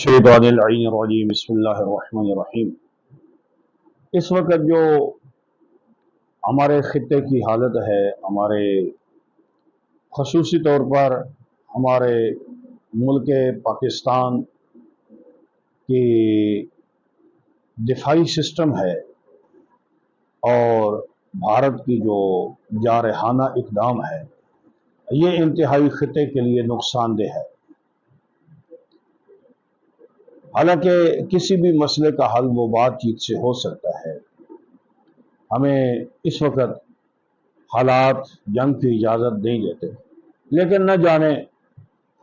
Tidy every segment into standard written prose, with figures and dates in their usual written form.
मिनश्शैतानिर्रजीम बिस्मिल्लाहिर्रहमानिर्रहीम। इस वक्त जो हमारे खित्ते की हालत है, हमारे खसूसी तौर पर हमारे मुल्क पाकिस्तान की दिफाई सिस्टम है और भारत की जो जारहाना इक़दाम है, ये इंतहाई खित्ते के लिए नुकसानदेह है। हालांकि किसी भी मसले का हल वो बातचीत से हो सकता है। हमें इस वक्त हालात जंग की इजाज़त नहीं देते, लेकिन न जाने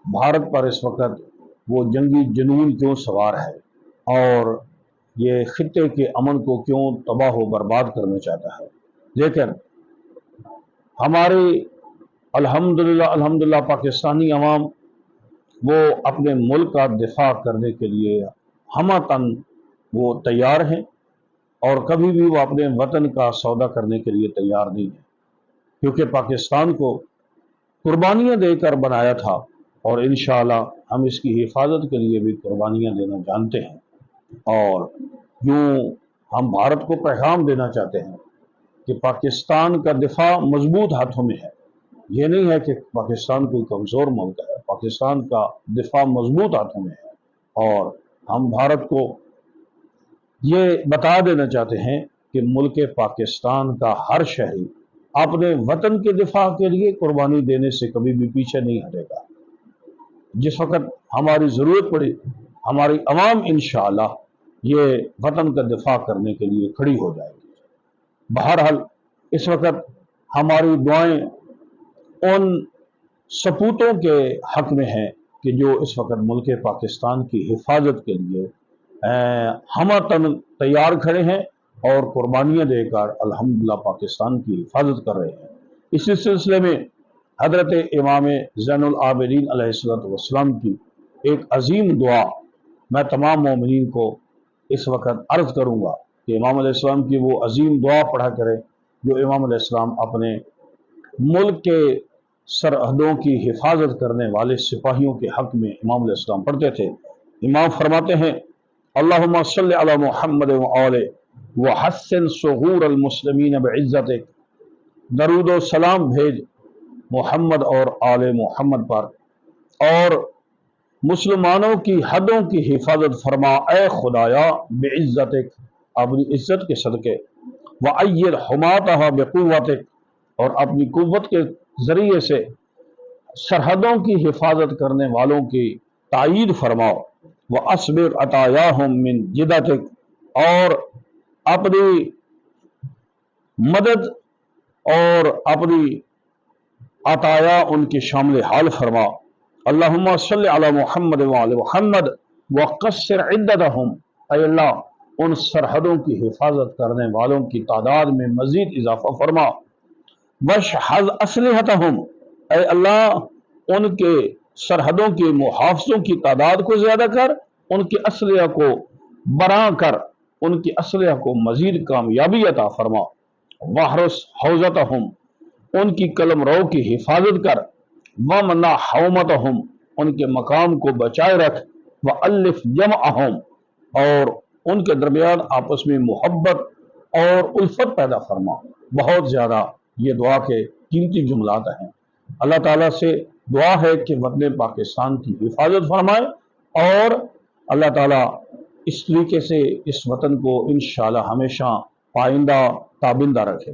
भारत पर इस वक्त वो जंगी जुनून क्यों सवार है और ये खित्ते के अमन को क्यों तबाह व बर्बाद करना चाहता है। लेकिन हमारी अल्हम्दुलिल्लाह पाकिस्तानी अवाम वो अपने मुल्क का दिफा करने के लिए हमतन वो तैयार हैं और कभी भी वो अपने वतन का सौदा करने के लिए तैयार नहीं है, क्योंकि पाकिस्तान को कुर्बानियाँ देकर बनाया था और इंशाअल्लाह हम इसकी हिफाजत के लिए भी कुर्बानियाँ देना जानते हैं। और यूँ हम भारत को पैगाम देना चाहते हैं कि पाकिस्तान का दिफा मजबूत हाथों में है। ये नहीं है कि पाकिस्तान कोई कमज़ोर मुल्क है, पाकिस्तान का दिफा मजबूत हाथों में है और हम भारत को ये बता देना चाहते हैं कि मुल्क पाकिस्तान का हर शहरी अपने वतन के दिफा के लिए कुर्बानी देने से कभी भी पीछे नहीं हटेगा। जिस वक्त हमारी ज़रूरत पड़ी, हमारी अवाम इंशाअल्लाह ये वतन का दिफा करने के लिए खड़ी हो जाएगी। बहरहाल इस वक्त हमारी दुआएं उन सपूतों के हक में है कि जो इस वक्त मुल्क पाकिस्तान की हिफाजत के लिए हमतन तैयार खड़े हैं और कुर्बानियाँ देकर अल्हम्दुलिल्लाह पाकिस्तान की हिफाजत कर रहे हैं। इसी सिलसिले में हज़रत इमाम ज़ैनुल आबिदीन अलैहिस्सलाम की एक अजीम दुआ मैं तमाम मोमिनीन को इस वक्त अर्ज़ करूँगा कि इमाम अलैहिस्सलाम की वो अजीम दुआ पढ़ा करें जो इमाम अलैहिस्सलाम अपने मुल्क के सरहदों की हिफाजत करने वाले सिपाहियों के हक में इमाम अलैहिस्सलाम पढ़ते थे। इमाम फरमाते हैं, अल्लाहुम्मा सल्लि अला मुहम्मद व आले व हस्सिन सुगूर अल मुस्लिमीन बिइज्जतिक। दरूद व सलाम भेज मोहम्मद और आले मोहम्मद पर और मुसलमानों की हदों की हिफाजत फरमा ए खुदाया बिइज्जतिक, अपनी इज्जत के सदके, व अय्यिद हुमातहा बिकुव्वतिक, और अपनी कुव्वत के जरिए से सरहदों की हिफाजत करने वालों की तायीद फरमाओ। व अस्बिर अतायाहुम मिन जिदतिक, और अपनी मदद और अपनी अताया उनकी शामिल हाल फरमा। अल्लाहुम्मा सल्लि अला मुहम्मद व आले मुहम्मद व कस्सिर इद्दतहुम, ऐ अल्लाह उन सरहदों की हिफाजत करने वालों की तादाद में मजीद इजाफा फरमा। वशहज़ असलिहतहुम, ऐ अल्लाह उनके सरहदों के मुहाफ़िज़ों की तादाद को ज़्यादा कर, उनके असलिया को बरा कर, उनकी असलिया को मजीद कामयाबी अता फरमा। वहरस हौज़तहुम, उनकी कलमरो की हिफाजत कर। वमना हौमतहुम, उनके मकाम को बचाए रख। व अलिफ जमअहुम, और उनके दरमियान आपस में मोहब्बत और उल्फत पैदा फरमा। बहुत ज़्यादा ये दुआ के कीमती जुमलात हैं। अल्लाह ताला से दुआ है कि वतन पाकिस्तान की हिफाजत फरमाए और अल्लाह ताला इस तरीके से इस वतन को इंशाअल्लाह हमेशा पाइंदा ताबिंदा रखे।